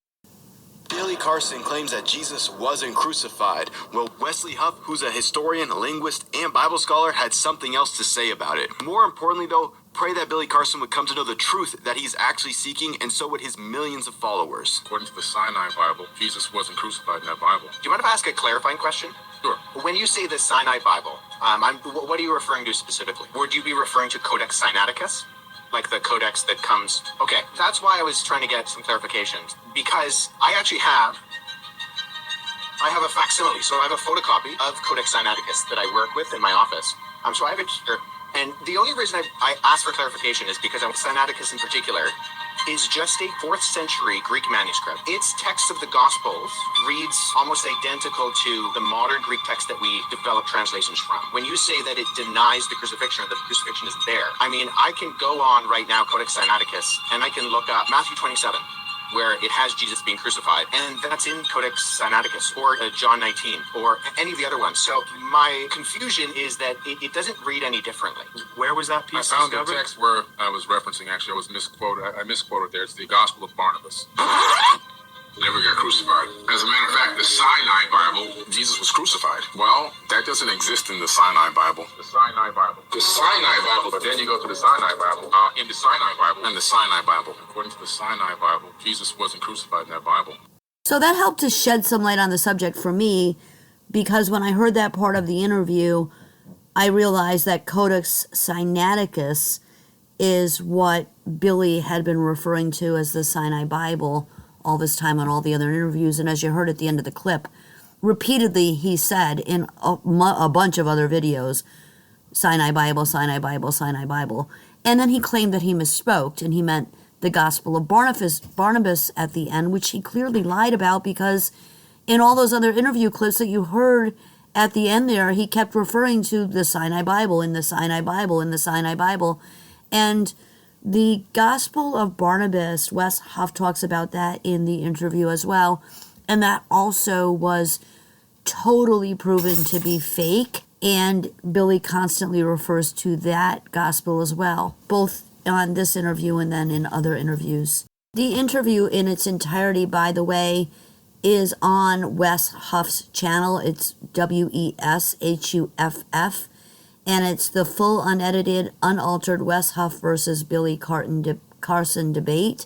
Billy Carson claims that Jesus wasn't crucified. Well, Wesley Huff, who's a historian, linguist, and Bible scholar, had something else to say about it. More importantly, though, pray that Billy Carson would come to know the truth that he's actually seeking, and so would his millions of followers. According to the Sinai Bible, Jesus wasn't crucified in that Bible. Do you mind if I ask a clarifying question? Sure. When you say the Sinai Bible, what are you referring to specifically? Would you be referring to Codex Sinaiticus? Like the codex that comes... Okay, that's why I was trying to get some clarification. Because I actually have a facsimile, so I have a photocopy of Codex Sinaiticus that I work with in my office. So I have it here. And the only reason I asked for clarification is because Sinaiticus in particular is just a 4th century Greek manuscript. Its text of the Gospels reads almost identical to the modern Greek text that we develop translations from. When you say that it denies the crucifixion or the crucifixion isn't there, I mean, I can go on right now, Codex Sinaiticus, and I can look up Matthew 27. Where it has Jesus being crucified, and that's in Codex Sinaiticus, or John 19, or any of the other ones. So my confusion is that it doesn't read any differently. Where was that piece I found discovered? the text where I was referencing, actually, I was misquoted. I misquoted there. It's the Gospel of Barnabas. Never got crucified. As a matter of fact, the Sinai Bible, Jesus was crucified. Well, that doesn't exist in the Sinai Bible. The Sinai Bible. The Sinai Bible, but then you go to the Sinai Bible, in the Sinai Bible, and the Sinai Bible. According to the Sinai Bible, Jesus wasn't crucified in that Bible. So that helped to shed some light on the subject for me, because when I heard that part of the interview, I realized that Codex Sinaiticus is what Billy had been referring to as the Sinai Bible all this time on all the other interviews. And as you heard at the end of the clip, repeatedly he said in a bunch of other videos, Sinai Bible, Sinai Bible, Sinai Bible. And then he claimed that he misspoke and he meant the Gospel of Barnabas at the end, which he clearly lied about, because in all those other interview clips that you heard at the end there, he kept referring to the Sinai Bible and the Sinai Bible and the Sinai Bible. And the Gospel of Barnabas, Wes Huff talks about that in the interview as well. And that also was totally proven to be fake. And Billy constantly refers to that gospel as well, both on this interview and then in other interviews. The interview in its entirety, by the way, is on Wes Huff's channel. It's WESHUFF. And it's the full, unedited, unaltered Wes Huff versus Billy Carson debate.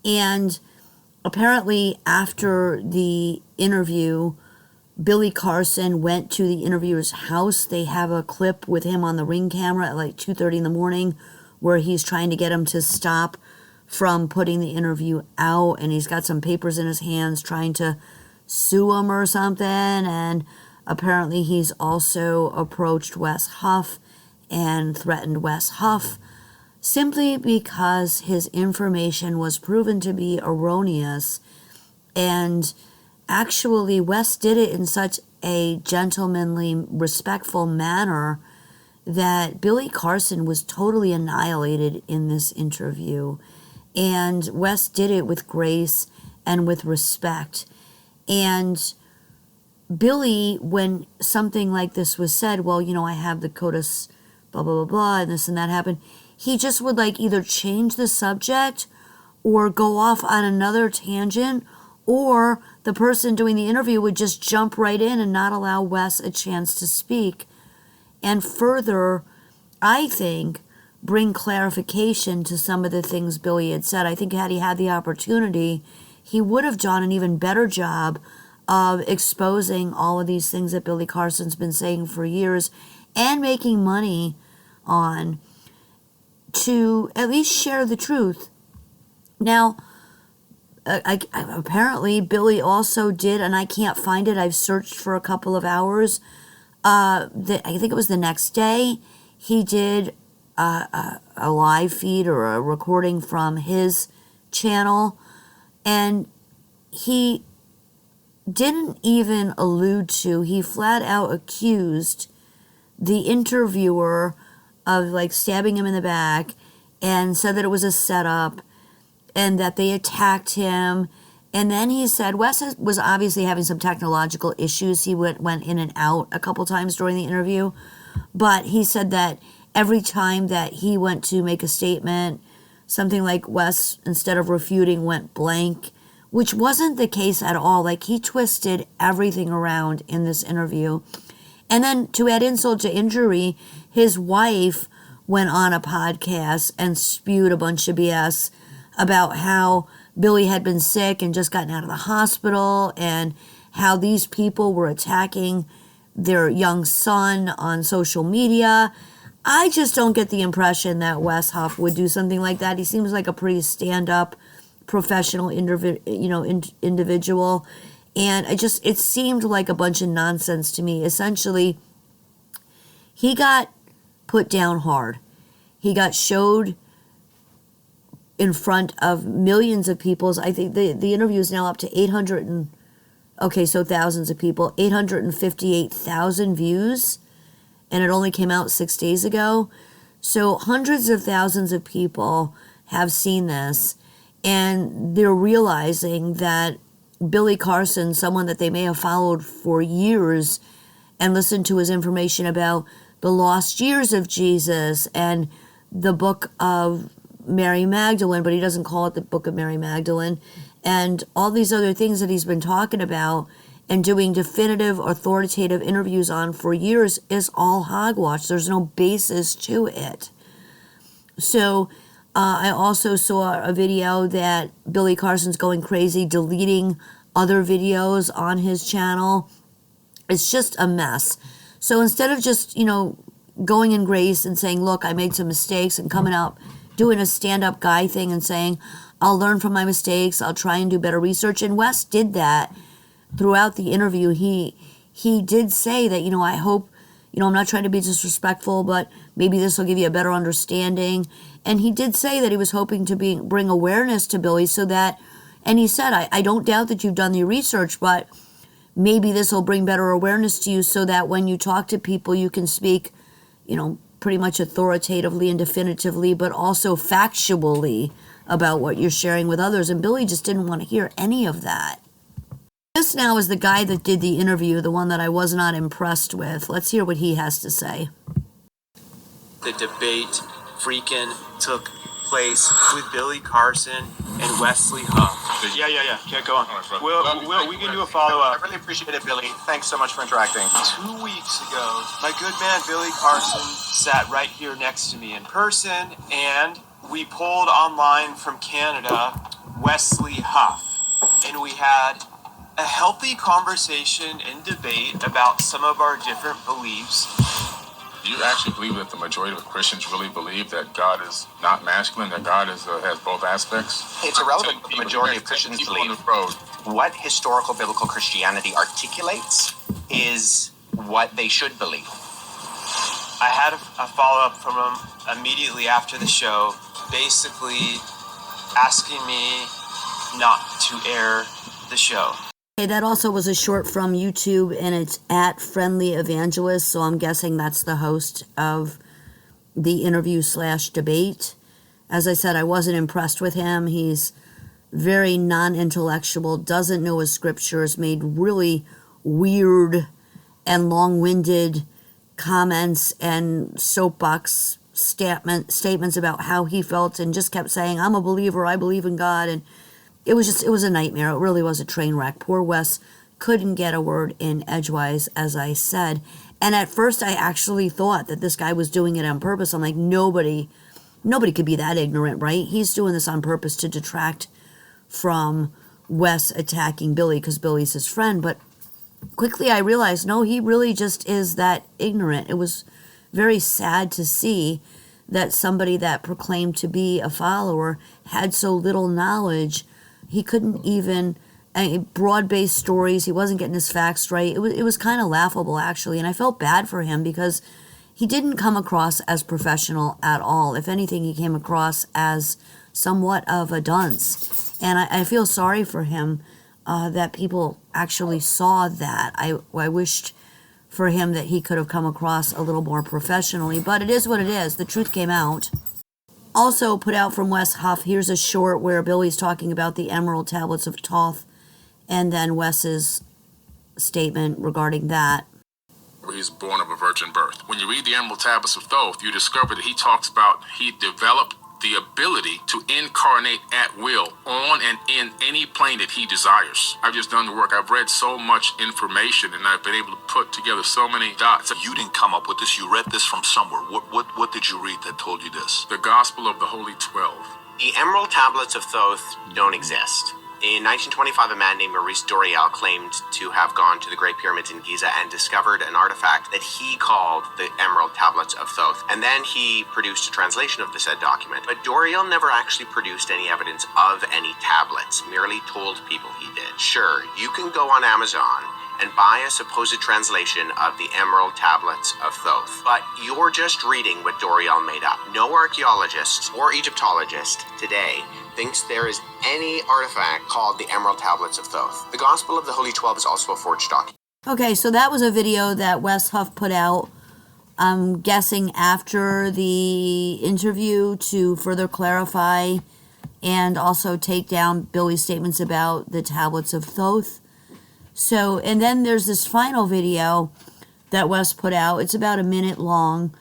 And apparently after the interview, Billy Carson went to the interviewer's house. They have a clip with him on the Ring camera at like 2:30 in the morning where he's trying to get him to stop from putting the interview out. And he's got some papers in his hands trying to sue him or something. And apparently he's also approached Wes Huff and threatened Wes Huff simply because his information was proven to be erroneous. And actually, Wes did it in such a gentlemanly, respectful manner that Billy Carson was totally annihilated in this interview. And Wes did it with grace and with respect. And Billy, when something like this was said, well, you know, I have the CODIS, blah, blah, blah, blah, and this and that happened, he just would like either change the subject or go off on another tangent, or the person doing the interview would just jump right in and not allow Wes a chance to speak. And further, I think, bring clarification to some of the things Billy had said. I think had he had the opportunity, he would have done an even better job of exposing all of these things that Billy Carson's been saying for years and making money on, to at least share the truth. Now, apparently Billy also did, and I can't find it, I've searched for a couple of hours, I think it was the next day, he did a live feed or a recording from his channel, and he didn't even allude to, he flat out accused the interviewer of like stabbing him in the back and said that it was a setup and that they attacked him. And then he said Wes was obviously having some technological issues. He went in and out a couple times during the interview. But he said that every time that he went to make a statement, something like Wes, instead of refuting, went blank, which wasn't the case at all. Like, he twisted everything around in this interview. And then to add insult to injury, his wife went on a podcast and spewed a bunch of BS about how Billy had been sick and just gotten out of the hospital, and how these people were attacking their young son on social media. I just don't get the impression that Wes Huff would do something like that. He seems like a pretty stand-up, professional individual. And it seemed like a bunch of nonsense to me. Essentially, he got put down hard. He got showed in front of millions of people. I think the interview is now up to thousands of people, 858,000 views, and it only came out 6 days ago. So hundreds of thousands of people have seen this, and they're realizing that Billy Carson, someone that they may have followed for years and listened to his information about the lost years of Jesus and the book of Mary Magdalene, but he doesn't call it the book of Mary Magdalene, and all these other things that he's been talking about and doing definitive, authoritative interviews on for years is all hogwash. There's no basis to it. So I also saw a video that Billy Carson's going crazy, deleting other videos on his channel. It's just a mess. So instead of just, going in grace and saying, look, I made some mistakes, and coming out doing a stand-up guy thing and saying, I'll learn from my mistakes, I'll try and do better research. And Wes did that throughout the interview. He did say that, I hope, I'm not trying to be disrespectful, but maybe this will give you a better understanding. And he did say that he was hoping to bring awareness to Billy so that, and he said, I don't doubt that you've done the research, but maybe this will bring better awareness to you so that when you talk to people, you can speak, pretty much authoritatively and definitively, but also factually about what you're sharing with others. And Billy just didn't want to hear any of that. This now is the guy that did the interview, the one that I was not impressed with. Let's hear what he has to say. The debate freaking took place with Billy Carson and Wesley Huff. Yeah, go on. Will, we can do a follow-up. I really appreciate it, Billy. Thanks so much for interacting. 2 weeks ago, my good man Billy Carson sat right here next to me in person, and we pulled online from Canada Wesley Huff, and we had a healthy conversation and debate about some of our different beliefs. Do you actually believe that the majority of Christians really believe that God is not masculine, that God has both aspects? It's irrelevant what the majority of Christians believe. What historical biblical Christianity articulates is what they should believe. I had a follow-up from him immediately after the show, basically asking me not to air the show. Okay, that also was a short from YouTube, and it's at Friendly Evangelist, so I'm guessing that's the host of the interview/debate. As I said, I wasn't impressed with him. He's very non-intellectual, doesn't know his scriptures, made really weird and long-winded comments and soapbox statements about how he felt, and just kept saying, I'm a believer, I believe in God, and it was a nightmare. It really was a train wreck. Poor Wes couldn't get a word in edgewise, as I said. And at first I actually thought that this guy was doing it on purpose. I'm like, nobody could be that ignorant, right? He's doing this on purpose to detract from Wes attacking Billy because Billy's his friend. But quickly I realized, no, he really just is that ignorant. It was very sad to see that somebody that proclaimed to be a follower had so little knowledge. He couldn't even, broad-based stories, he wasn't getting his facts right. It was kind of laughable, actually, and I felt bad for him because he didn't come across as professional at all. If anything, he came across as somewhat of a dunce, and I feel sorry for him that people actually saw that. I wished for him that he could have come across a little more professionally, but it is what it is. The truth came out. Also put out from Wes Huff, here's a short where Billy's talking about the Emerald Tablets of Thoth, and then Wes's statement regarding that. He's born of a virgin birth. When you read the Emerald Tablets of Thoth, you discover that he talks about he developed the ability to incarnate at will on and in any plane that he desires. I've just done the work. I've read so much information and I've been able to put together so many dots. You didn't come up with this. You read this from somewhere. What did you read that told you this? The Gospel of the Holy 12. The Emerald Tablets of Thoth don't exist. In 1925, a man named Maurice Doreal claimed to have gone to the Great Pyramids in Giza and discovered an artifact that he called the Emerald Tablets of Thoth. And then he produced a translation of the said document. But Doreal never actually produced any evidence of any tablets, merely told people he did. Sure, you can go on Amazon and buy a supposed translation of the Emerald Tablets of Thoth. But you're just reading what Doreal made up. No archaeologist or Egyptologist today thinks there is any artifact called the Emerald Tablets of Thoth. The Gospel of the Holy 12 is also a forged document. Okay, so that was a video that Wes Huff put out, I'm guessing after the interview to further clarify and also take down Billy's statements about the Tablets of Thoth. So, and then there's this final video that Wes put out. It's about a minute long.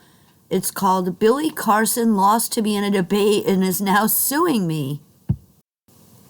It's called Billy Carson Lost to Me in a Debate and is Now Suing Me.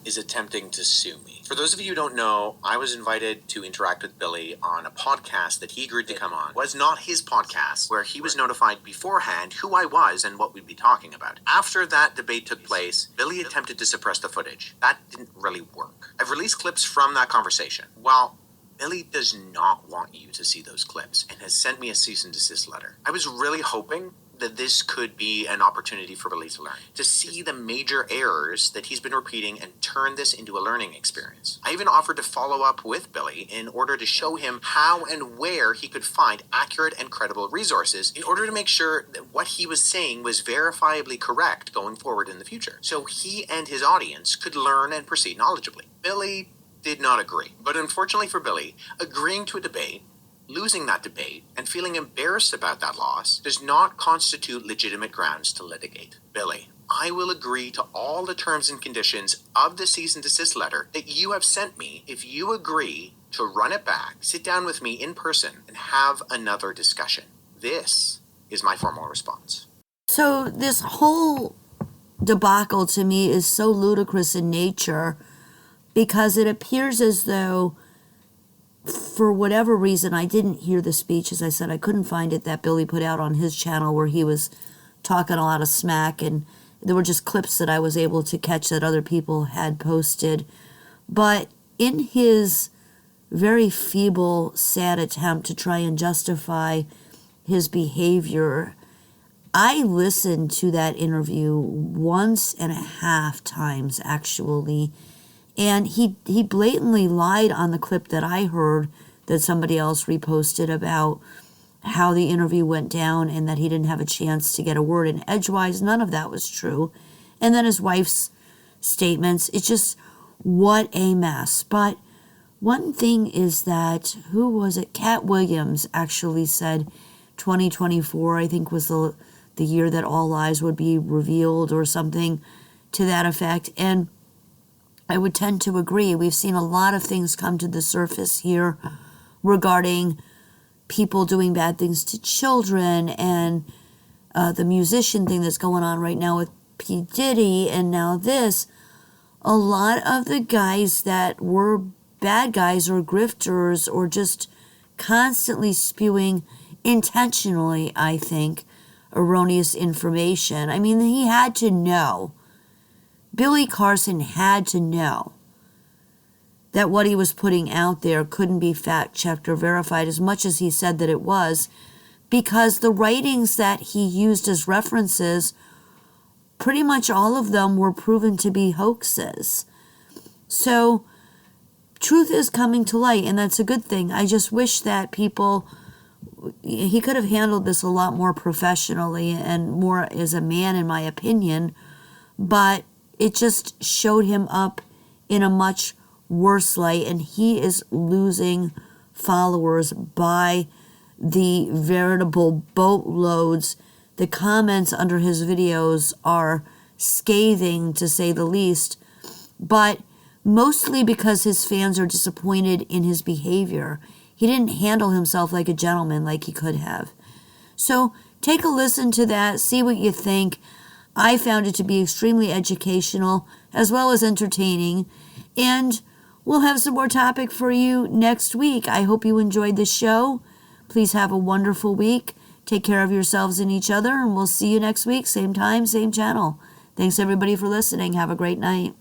Is attempting to sue me. For those of you who don't know, I was invited to interact with Billy on a podcast that he agreed to come on. It was not his podcast, where he was notified beforehand who I was and what we'd be talking about. After that debate took place, Billy attempted to suppress the footage. That didn't really work. I've released clips from that conversation. Well, Billy does not want you to see those clips and has sent me a cease and desist letter. I was really hoping that this could be an opportunity for Billy to learn, to see the major errors that he's been repeating and turn this into a learning experience. I even offered to follow up with Billy in order to show him how and where he could find accurate and credible resources in order to make sure that what he was saying was verifiably correct going forward in the future, so he and his audience could learn and proceed knowledgeably. Billy did not agree, but unfortunately for Billy, agreeing to a debate, losing that debate, and feeling embarrassed about that loss does not constitute legitimate grounds to litigate. Billy, I will agree to all the terms and conditions of the cease and desist letter that you have sent me if you agree to run it back, sit down with me in person, and have another discussion. This is my formal response. So this whole debacle to me is so ludicrous in nature because it appears as though, for whatever reason, I didn't hear the speech. As I said, I couldn't find it that Billy put out on his channel where he was talking a lot of smack, and there were just clips that I was able to catch that other people had posted. But in his very feeble, sad attempt to try and justify his behavior, I listened to that interview 1.5 times, actually. And he blatantly lied on the clip that I heard that somebody else reposted about how the interview went down and that he didn't have a chance to get a word in edgewise. None of that was true. And then his wife's statements, it's just, what a mess. But one thing is that, who was it? Cat Williams actually said 2024, I think, was the year that all lies would be revealed or something to that effect. And I would tend to agree. We've seen a lot of things come to the surface here regarding people doing bad things to children and the musician thing that's going on right now with P. Diddy, and now this. A lot of the guys that were bad guys or grifters or just constantly spewing intentionally, I think, erroneous information. I mean, he had to know. Billy Carson had to know that what he was putting out there couldn't be fact-checked or verified as much as he said that it was, because the writings that he used as references, pretty much all of them were proven to be hoaxes. So truth is coming to light, and that's a good thing. I just wish that he could have handled this a lot more professionally and more as a man, in my opinion, but it just showed him up in a much worse light, and he is losing followers by the veritable boatloads. The comments under his videos are scathing, to say the least, but mostly because his fans are disappointed in his behavior. He didn't handle himself like a gentleman like he could have. So take a listen to that, see what you think. I found it to be extremely educational as well as entertaining. And we'll have some more topic for you next week. I hope you enjoyed the show. Please have a wonderful week. Take care of yourselves and each other, and we'll see you next week. Same time, same channel. Thanks, everybody, for listening. Have a great night.